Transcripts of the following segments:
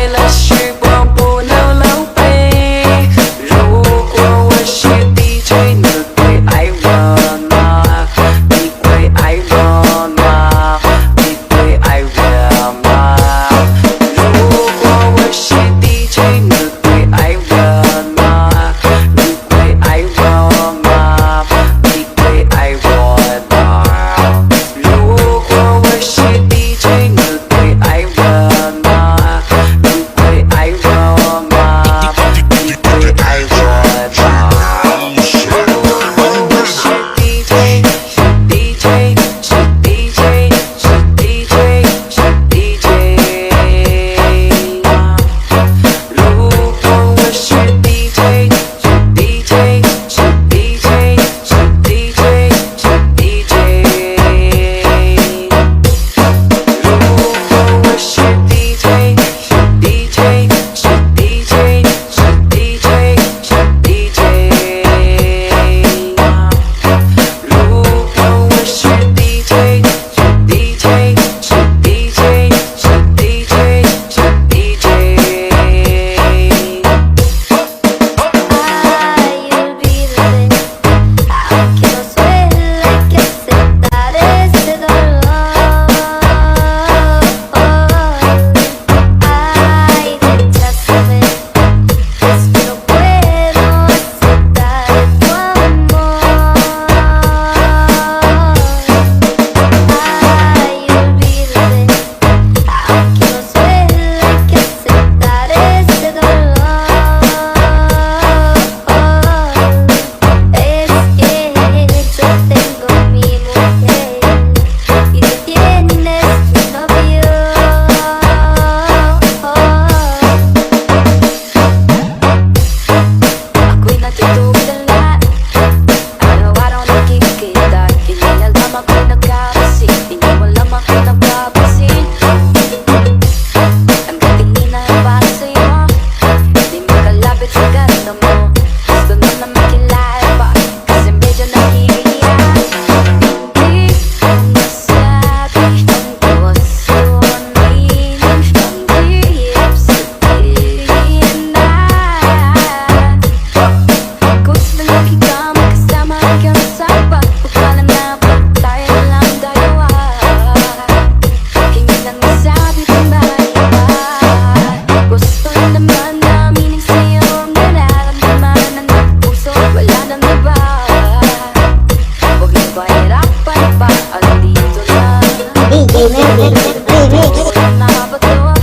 了时光不能浪费。如果我是 DJ， 你会爱我吗？你会爱我吗？你会爱我吗？如果我是 DJ， 你会爱我吗？你会爱我吗？你会爱我吗？如果我是 DJ， 你会爱我吗？你会爱我吗？你会爱我吗？如果我是 DJ， 是 DJ， 是 DJ， 是 DJ， 是 DJ。如果我是 DJ， 是 DJ， 是 DJ， 是 DJ， 是 DJ。如果我是 DJ， 是 DJ， 是 DJ， 是 DJ， 是 DJ。如果我是 DJ， 是 DJ， 是 DJ， 是 DJ， 是 DJ。Ay, olvídate, aunque no suele que aceptar ese dolor. Ay, recházame, es que no puedo aceptar tu amor. Ay, olvídate, aunque no suele que aceptar ese dolor. Es que yo tengo mi mujer y tú tienes tu novio. Ako'y natutulala, araw-araw nakikita. Hindi alam ako'y nagkakasing, hindi mo alam ako'y nagpapasin. Ang gatingin na para sa'yo, di makalapit sa ganda mo. Gusto mo na makilala pa, kasi medyo nahihiya. Hindi ko masabi ang gusto aminin, ang hirap sabihin na. Gusto lang kita makasama hanggang sa pagpapala na tayo lang dalawa. Hindi lang masabi kung maiba. Gusto naman namin ang sa'yo ang nararamdaman ng puso, wala nang iba. Huwag na pahirapan pa, andito na. Walang nakabato,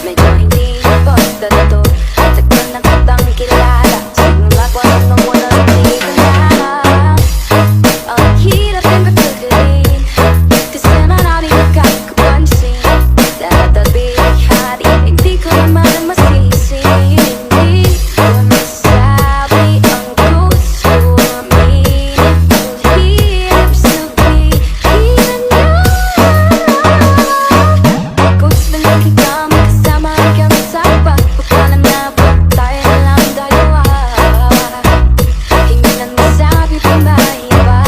medyo hindi basta na to. Tagal na kitang kilala, simula ko nung walang dito na. Ang hirap din pagkagaling, kasi maraming nakakapansin. Tatabi ay hari, hindi ko naman masisi. Hindi ko masabi ang gusto aminin, ang hirap sabihin na. Gusto lang kita makasama hanggang sa pagpapala na tayo lang dalawa. Hindi lang masabi kung maiba.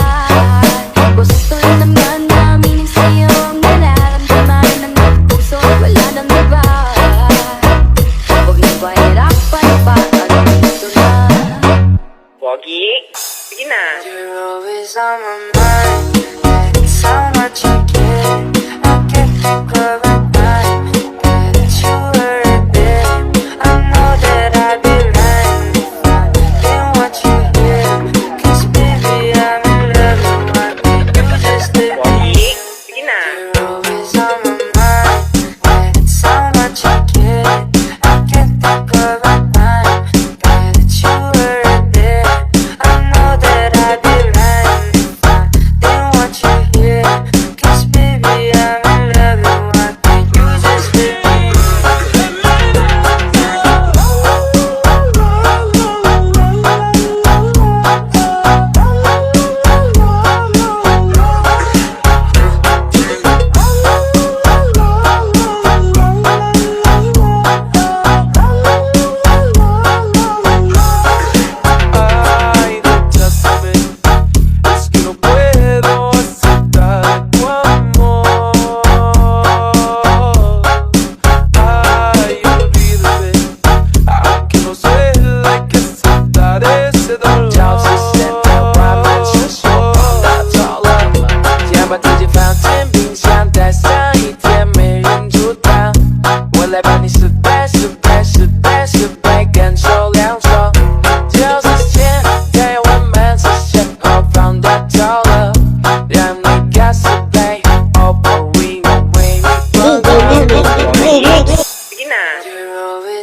Gusto naman namin ang sa'yo ang nararamdaman ng puso, wala nang iba. Huwag na pahirapan pa, andito na. Pogi, sige na. You're always on my mind, and it's how much I care. I can't think of a time that you were there. I know that I'd be lying if I didn't want you here. 'Cause baby, I'm in love with what you just did. Pogi, sige na. You're always on my mind, and it's how much I care. I can't think of a time that you were there. I know that I'd be lying if I didn't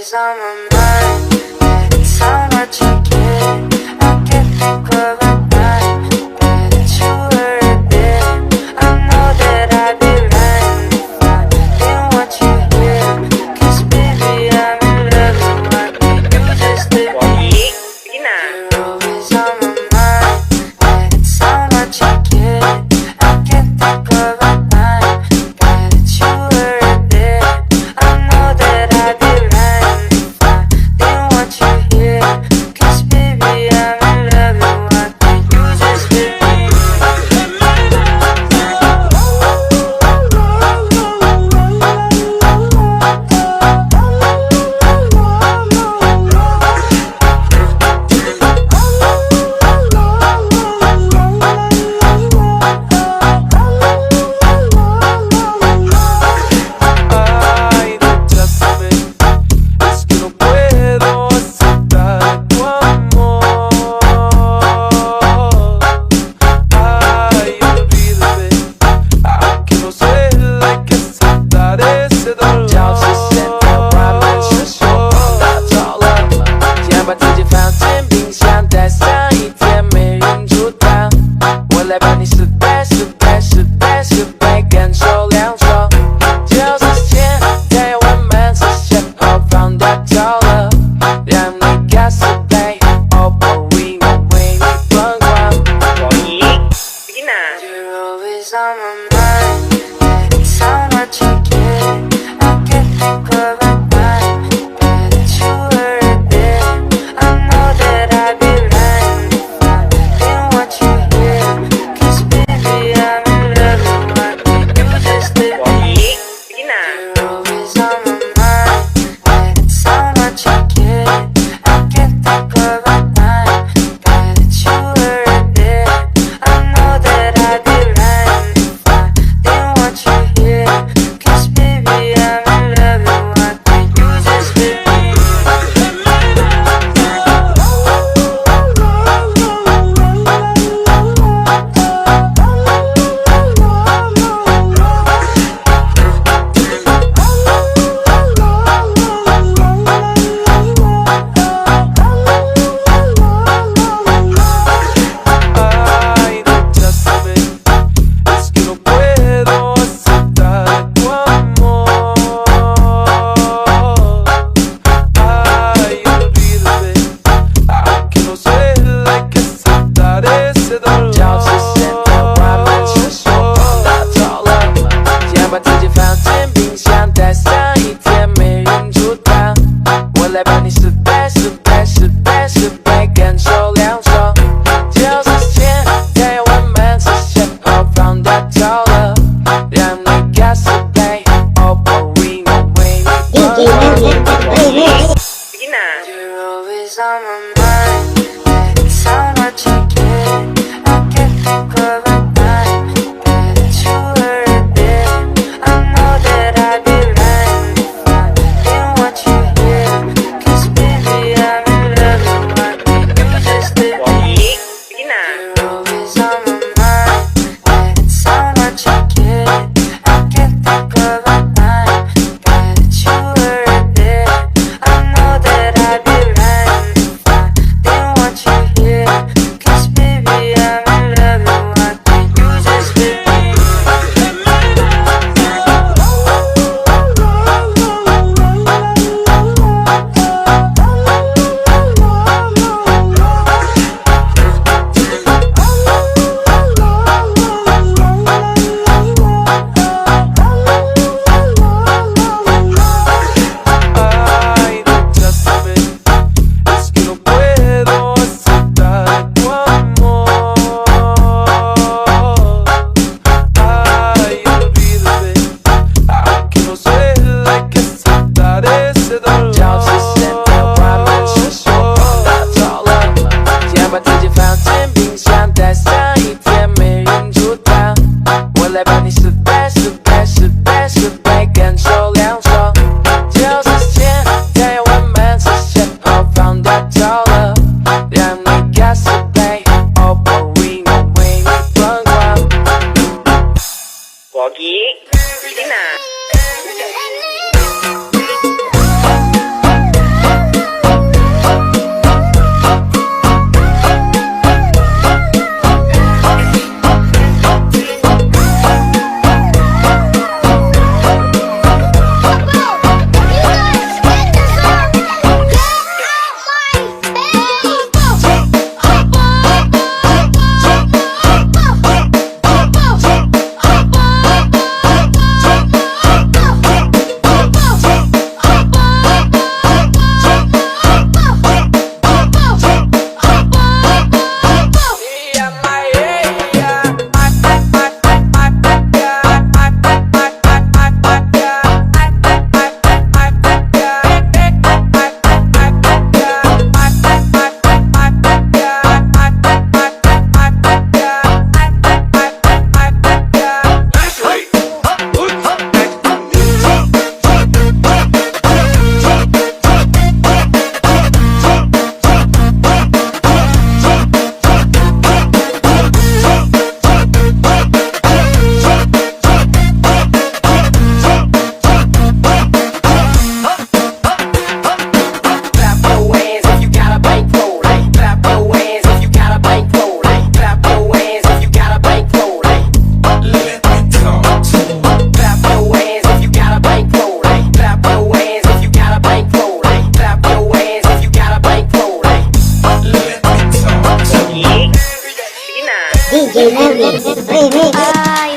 always on my mind, and it's how much you care. I can't think of a time that you were there. I know that I'd be lying if I didn't want you here. 'Cause baby, I'm in love with what you just did. Pogi, sige na. You're always on my mind, and it's how much you care. I can't think of a time that you were there. I know that I'd be lying if I didn't want you here. 'Cause baby, I'm in love with what you just did. Ay, recházame, es que no puedo aceptar tu amor. Ay, olvídame, aunque no sé, hay que aceptar ese dolor. Down to center, ramen是说打着了，先把自己放进冰箱，待上一天没人阻挡。我来帮你试杯，试杯，试杯，试杯，感受凉爽。就是现在我们是先后放大头了，让你干四杯，哦不，因为你疯狂。Pogi, sige na. You're always on my mind, and it's how much you care. I can't think of a time that you were there. I know that I'd be lying if I didn't want you here. 'Cause baby, I'm in love with what you just did. Pogi, sige na. You're always on my mind, and it's how much you care. I can't think of a time that you were there. I know that I'd be lying if I didn't want you here. 'Cause baby, I'm in love with what you just did. Ay, recházame, es que no puedo aceptar tu amor. Ay, olvídame, aunque no sé, hay que aceptar ese dolor. down to center，ramen是说打着了，先把自己放进冰箱，待上一天没人阻挡。我来帮你试杯，试杯，试杯，试杯，感受凉爽。就是现在我们是先后放大头了，让你干四杯，哦不，因为你疯狂。 Sige na. You're always on my mind, and it's how much you care. I can't think of a time that you were there. I know that I'd be lying if I didn't want you here. 'Cause baby, I'm in love with what you just did. Pogi, sige na. You're always on my mind, and it's how much you care. I can't think of a time that you were there. I know that I'd be lying if I didn't want you here. 'Cause baby, I'm in love with Ay,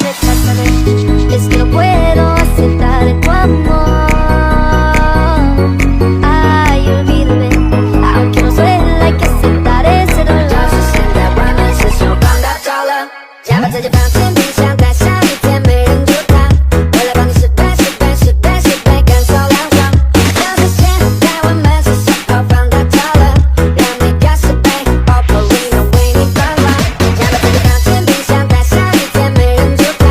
recházame, es que no puedo aceptar tu amor. Ay, olvídame, aunque no suele, hay que aceptar ese dolor.就是现在外面是手放大招了，加把自己放进冰箱，待下一天没人煮它。为了帮你失败，失败，失败，失败，感受凉爽。就是现在外面是手放大招了，让你感受被爆破里能为你翻转。加把自己放进冰箱，待下一天没人煮它。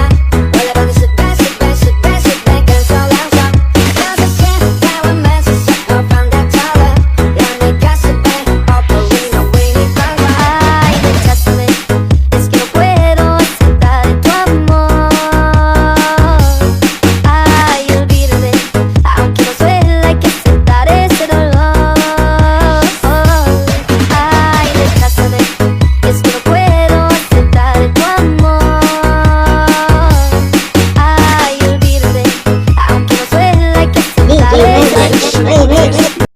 为了帮你失败，失败，失败，失败，感受凉爽。就是现在外面是手放大招了，让你感受被爆破里能为你翻转。Ay, recházame, es que no puedo aceptar tu amor. Ay, olvídame, aunque no suele, hay que aceptar ese dolor. Ay, recházame, es que no puedo aceptar tu amor. Ay, olvídame, aunque no suele, hay que aceptar ese dolor.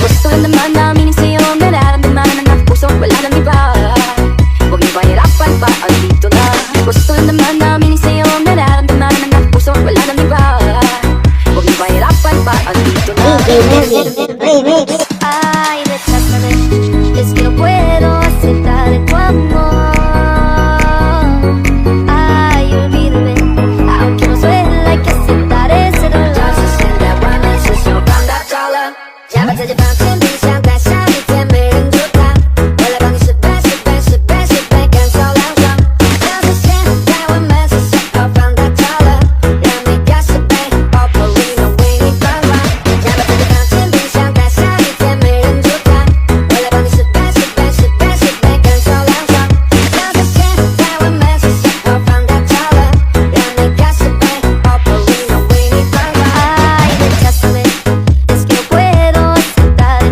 Gusto naman namin sa'yo, nararamdaman ng puso, wala nang iba. Huwag niyo pahirapan pa, andito na. Gusto naman namin sa'yo, nararamdaman ng puso, wala nang iba. Huwag niyo pahirapan pa, andito na. Ay, recházame, es que no puedo aceptar tu amor. Ay, olvídame, aunque no suele, hay que aceptar ese dolor. 就是现在外面是手放大招了，加把自己放进冰箱，待下一天没人煮它。为了帮你失败，失败，失败，失败，感受凉爽。就是现在外面是手放大招了，让你感受被爆破里能为你翻转。加把自己放进冰箱，待下一天没人煮它。为了帮你失败，失败，失败，失败，感受凉爽。就是现在外面是手放大招了，让你感受被爆破里能为你翻转。Ay, recházame, es que no puedo aceptar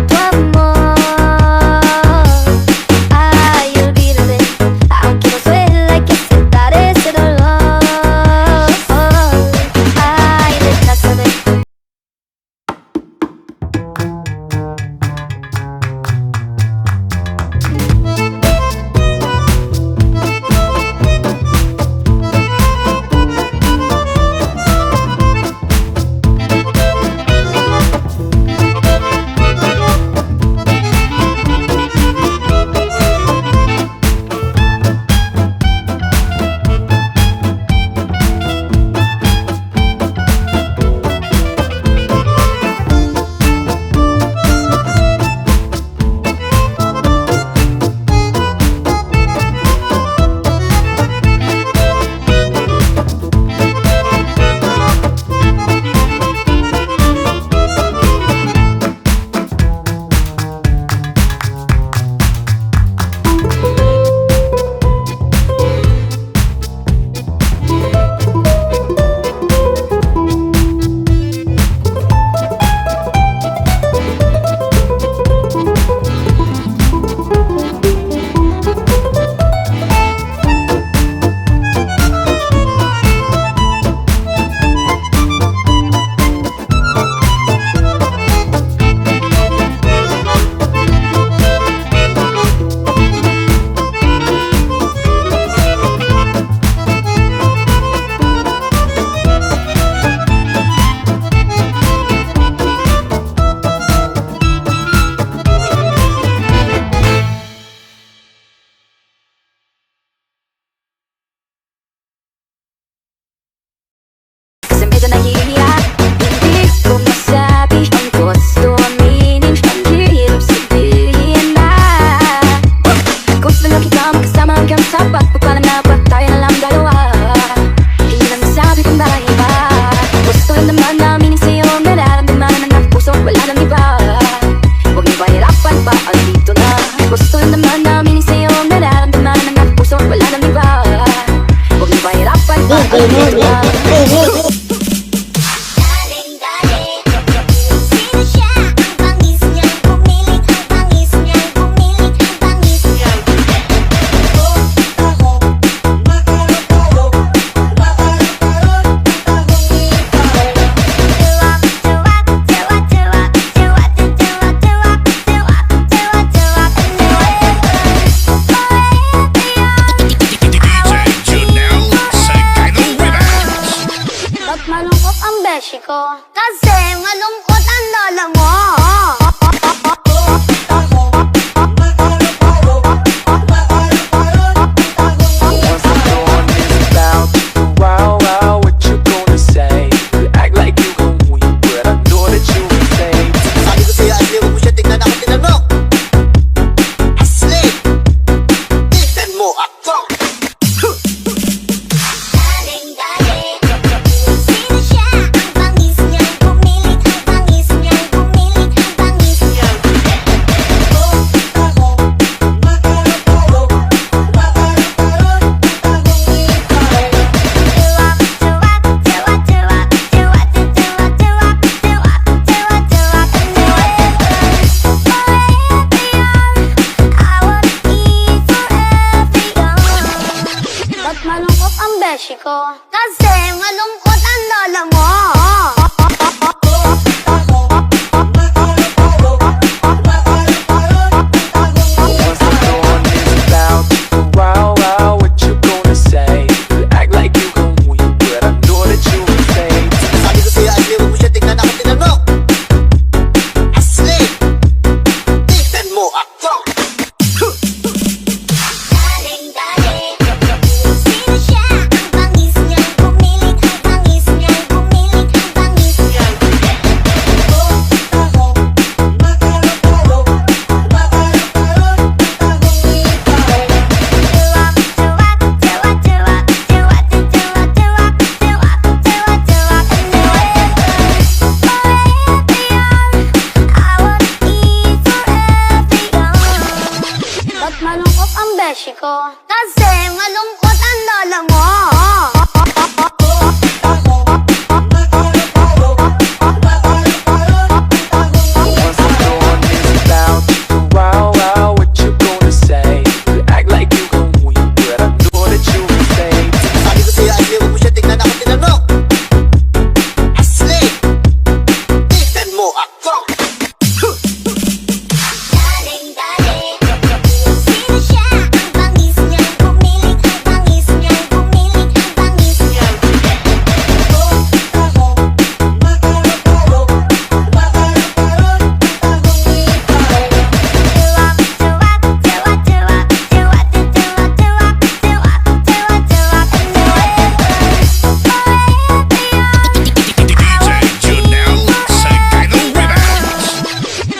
Kasi malungkot ang lola mo. Once I'm gone, it's about you. Wow, wow, what you gonna say? You act like you gon' win, but I know that you will say. Sabi ko sa'yo, Ashley, huwag mo siya tignan ako tinanong. Ashley, tignan mo ako. Galing-galing, sino siya? Ang bangis niyang bumilit, ang bangis niyang bumilit, ang bangis niyang Ba't malungkot ang beshi ko? Kasi malungkot ang lola mo. Once I'm gone, it's about you. Wow, wow, what you gonna say? You act like you gon' win, but I know that you will say. Sabi ko sa'yo, Ashley, huwag mo siya tignan ako tinanong. Ashley, tignan mo ako. Galing-galing, sino siya? Ang bangis niyang bumilit, ang bangis niyang bumilit, ang bangis niyang Ba't malungkot ang beshi ko? Kasi malungkot ang lola mo. Once I'm gone, it's about you. Wow, wow, what you gonna say? You act like you gon' win, but I know that you will say. Sabi ko sa'yo, Ashley, huwag mo siya tignan ako tinanong. Ashley, tignan mo ako. Galing-galing, sino siya? Ang bangis niyang bumilit, ang bangis niyang bumilit, ang bangis niyang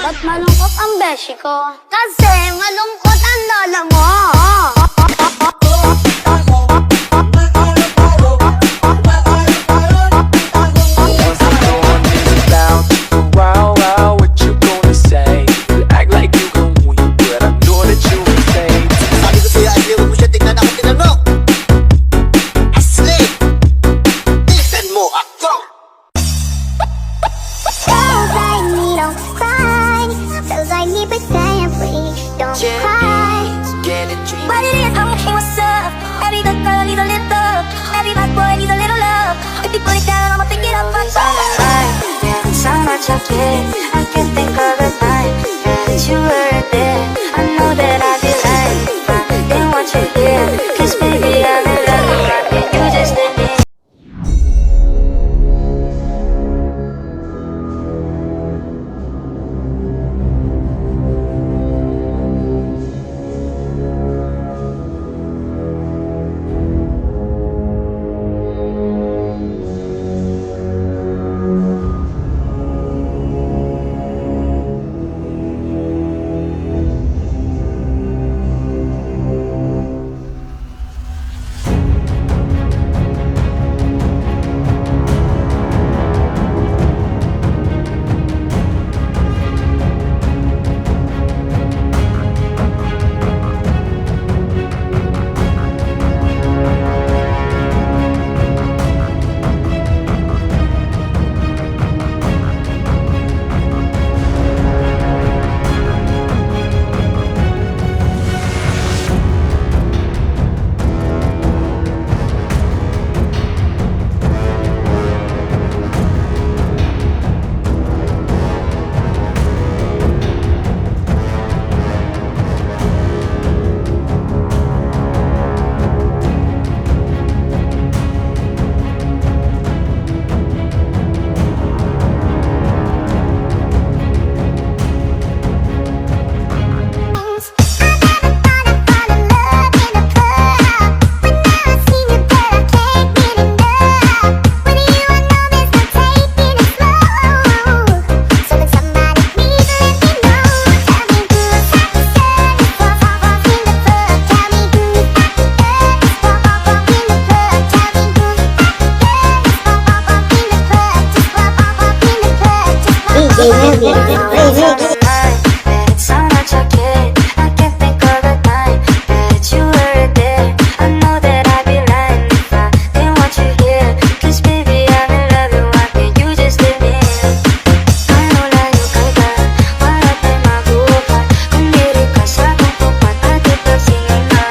Ba't malungkot ang beshi ko? Kasi malungkot ang lola mo. Once I'm gone, it's about you. Wow, wow, what you gonna say? You act like you gon' win, but I know that you will say. Sabi ko sa'yo, Ashley, huwag mo siya tignan ako tinanong. Ashley, tignan mo ako. Feels like we don't fight. Feels like we pretend free. Don't cry. What it is, I'm okay, what's up? Every good girl needs a little love. Every bad boy needs a little love. If you put it down, I'ma pick it up. So much of it, I can think of a time that you were there. I know that I did right, but then what you did, 'cause baby I'm in love, you just did me. It's so much again. I can't think of the time that you were there. I know that I'd be lying if I didn't want you here. 'Cause baby, I'm in love you. Why can't you just let me in? Malayo ka, wala tayong mabuhay. Kung diri ka sa kukupat at ipagsingin na.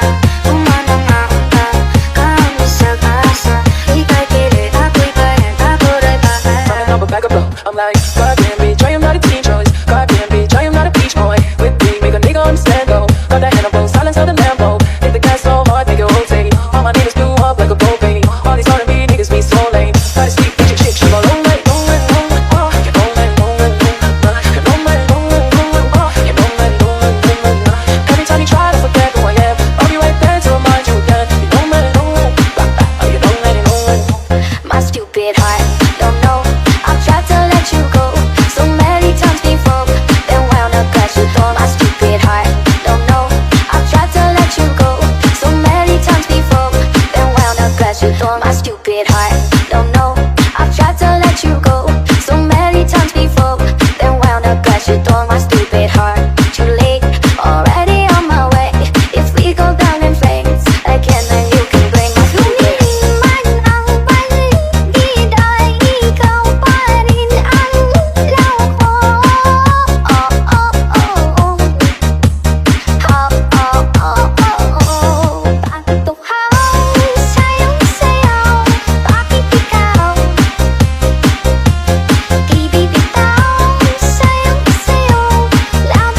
Kung manangaon ka, kami sa gasa. Ika'y pilit, ako'y bayan, ako'y bahay. I'm a bag of blow. I'm like, God damn bitch, I am not a teen choice. God damn bitch, I am not a beach boy. With me, make a nigga understand though. Got that Hannibal, silence of the Lambo. Hit the gas so hard, make it rotate. All my niggas blew up like a propane. All these R&B niggas be so lame. Gotta speak, bitch, your chick, she go long way, long way, long way. Oh, you long way, long way, long way. You long way, long way, long way. Oh, you long way, long way, long way. Every time you try to forget who I am, I'll be right there to remind you again. You long way, long way. Oh, you long way, long way. My stupid heart don't know. I've tried to let you go so many times before. Then wound up crash you through. My stupid heart don't know. I've tried to let you go so many times before. Then wound up crash you through. My stupid heart don't know. I've tried to let you go so many times before. Then wound up crash you through. My stupid heart. Too late, already on my way. If we go down in flames again, then you can bring my stupid. Man ang paligid ay ikaw pa rin ang loko. Pagtuhaw sayong sayaw, bakit ikaw? Ibibitaw sayong sayaw, laban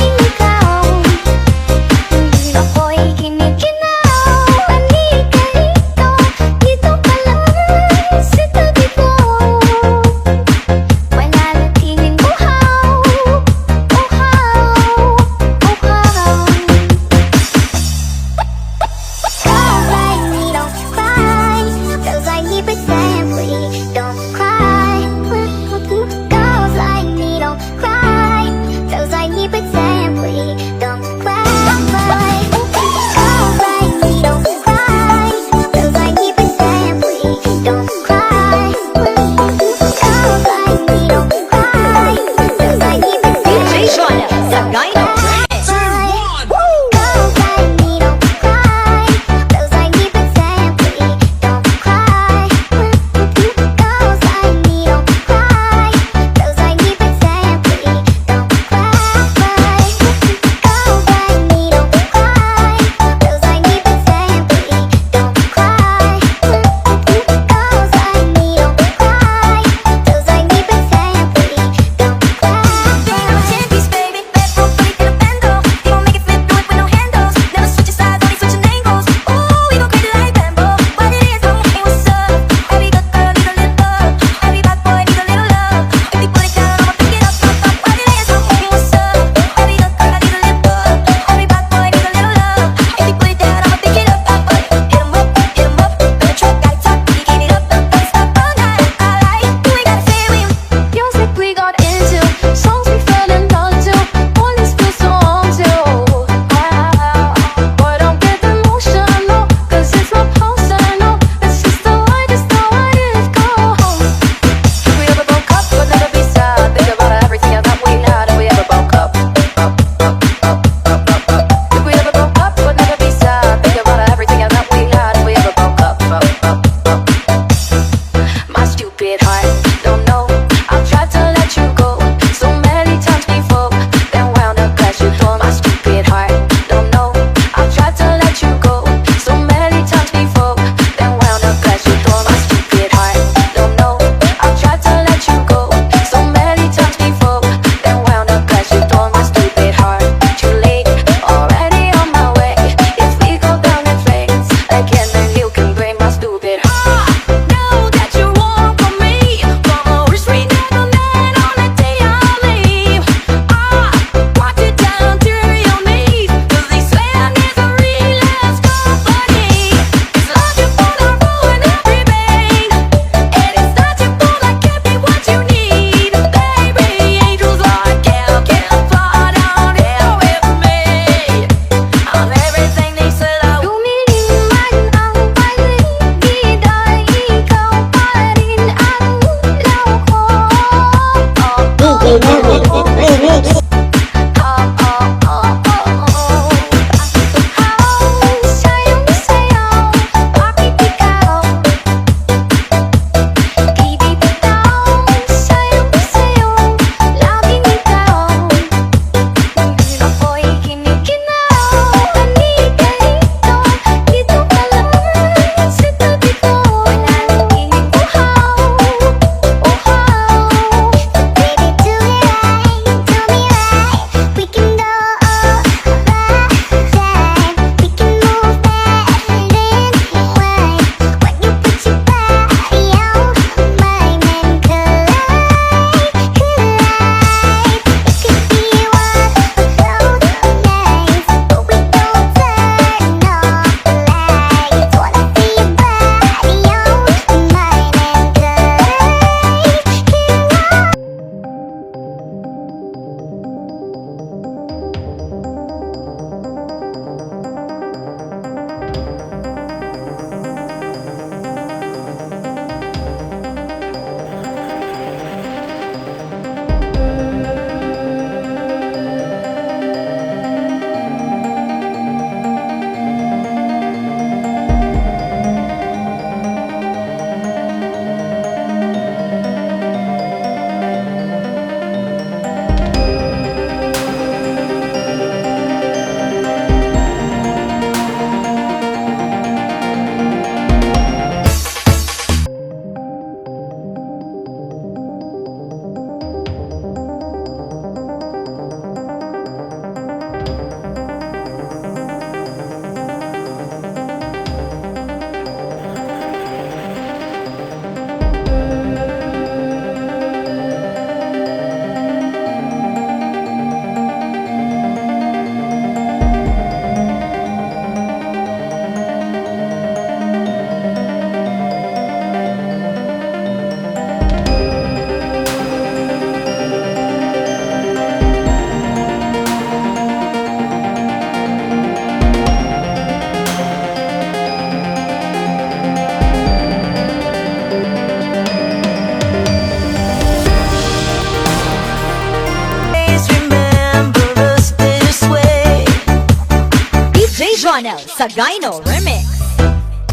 Jonel Sagayno Remix.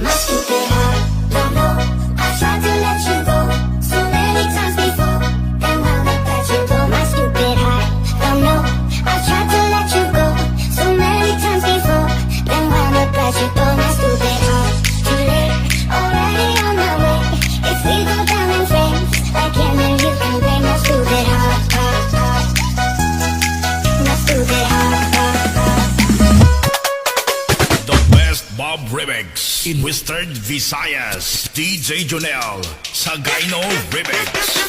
My stupid heart, don't know. I tried to let you go so many times before, and wound up at your door. My stupid heart, don't know. I tried to let you go so many times before, then wound up at your door. My stupid heart, too late, already on my way. If we go down in flames, like him and you can blame my stupid heart, my stupid heart. The Best Bob Remix in Western Visayas. DJ Jonel Sagayno Remix.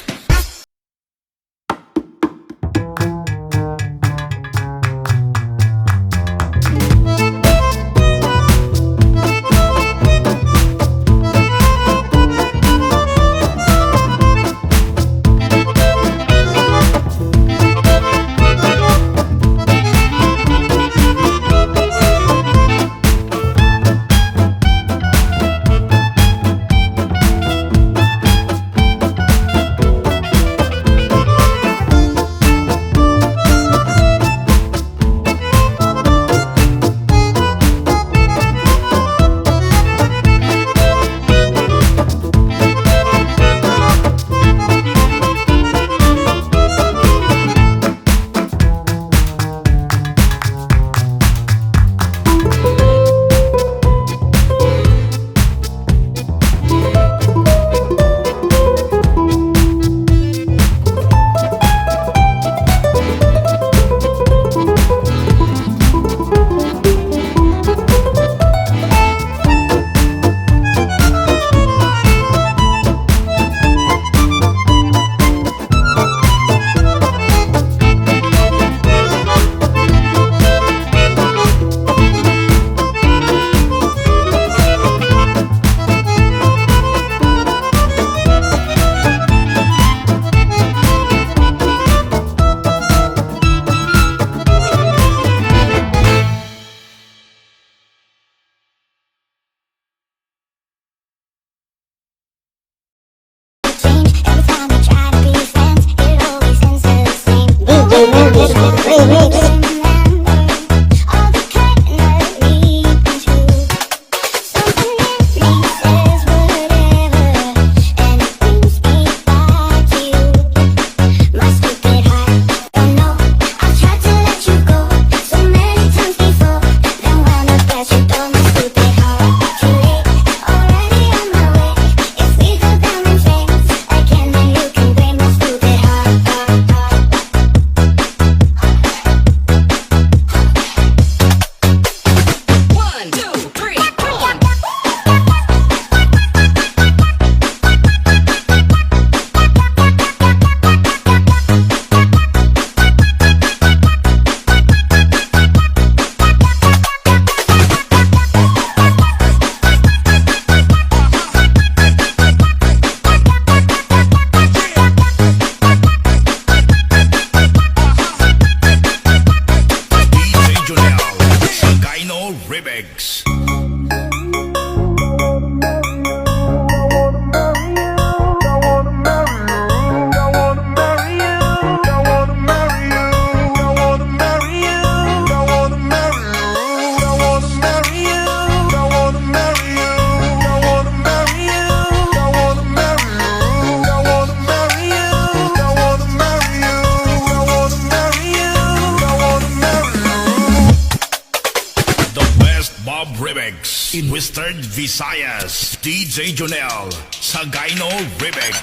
In Western Visayas, DJ Jonel Sagayno Remix.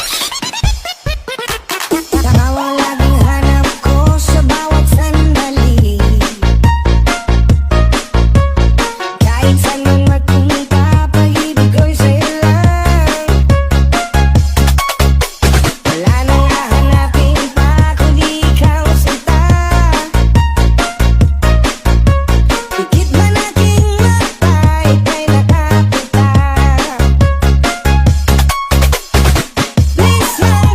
Takaw laging hanap ko sa bawat sandali, kahit saan man magpunta, pag-ibig ko'y sa'yo lang. Wala nang hahanapin pa kundi ikaw sinta. Higit man aking mata, ika'y nakapita. Please lang,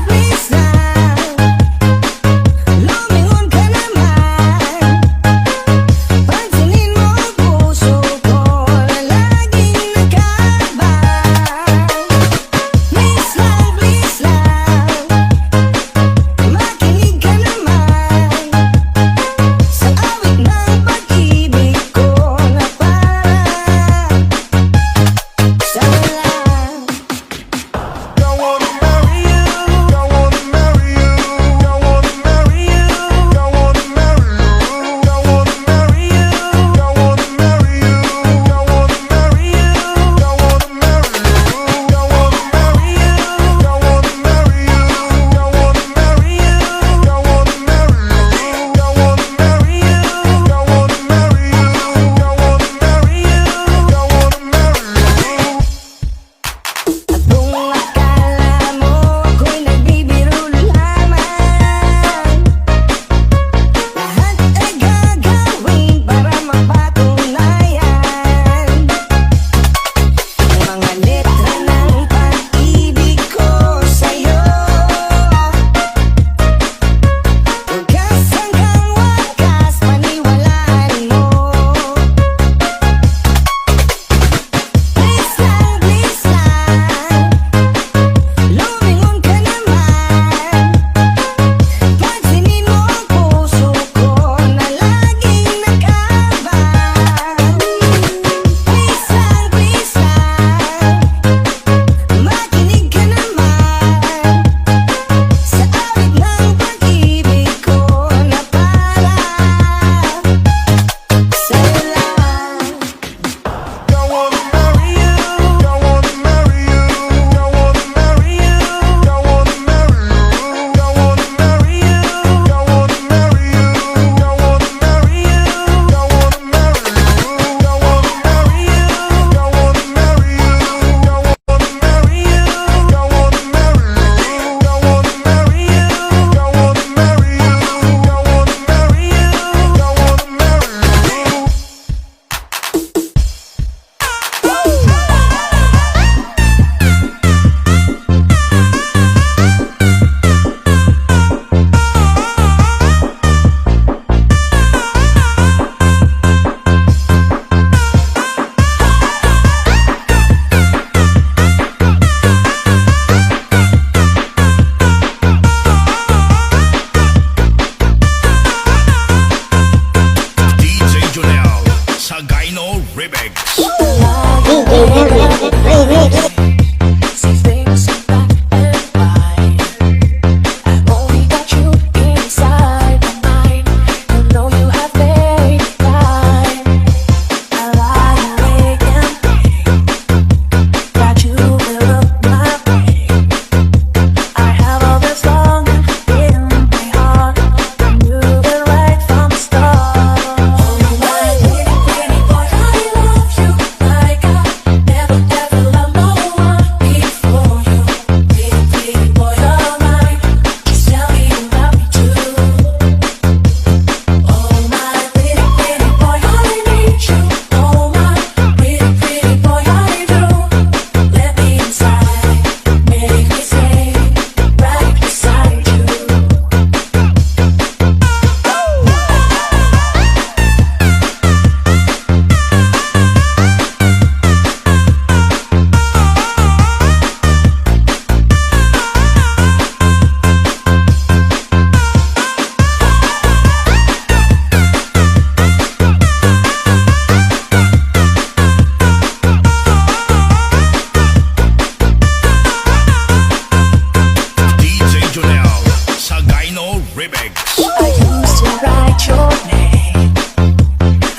Remix. I used to write your name,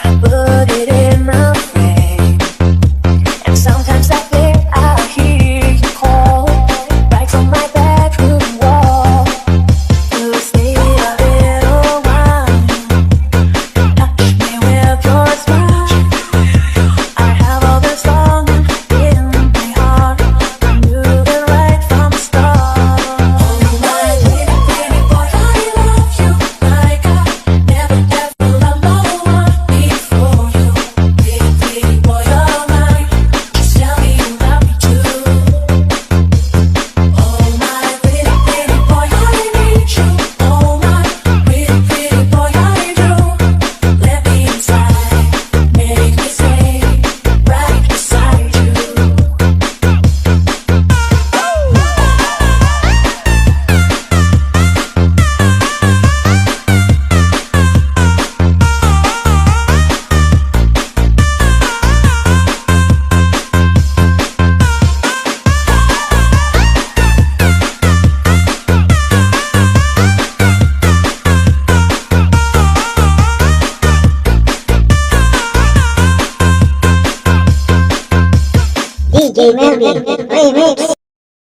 I put it in a frame, and sometimes I think I hear you call right from my bedroom wall. You stay a little while, touch me with your smile. I have all this longing in my heart, I knew it right from the start. Oh my pretty, pretty boy, I love you like I never ever loved no one before you. Pretty, pretty boy, you're mine, just tell me you love me too. Oh my pretty, pretty boy, I need you. Oh my pretty, pretty boy, I do. Let me inside, make me stay right beside you. DJ Melvin Remix.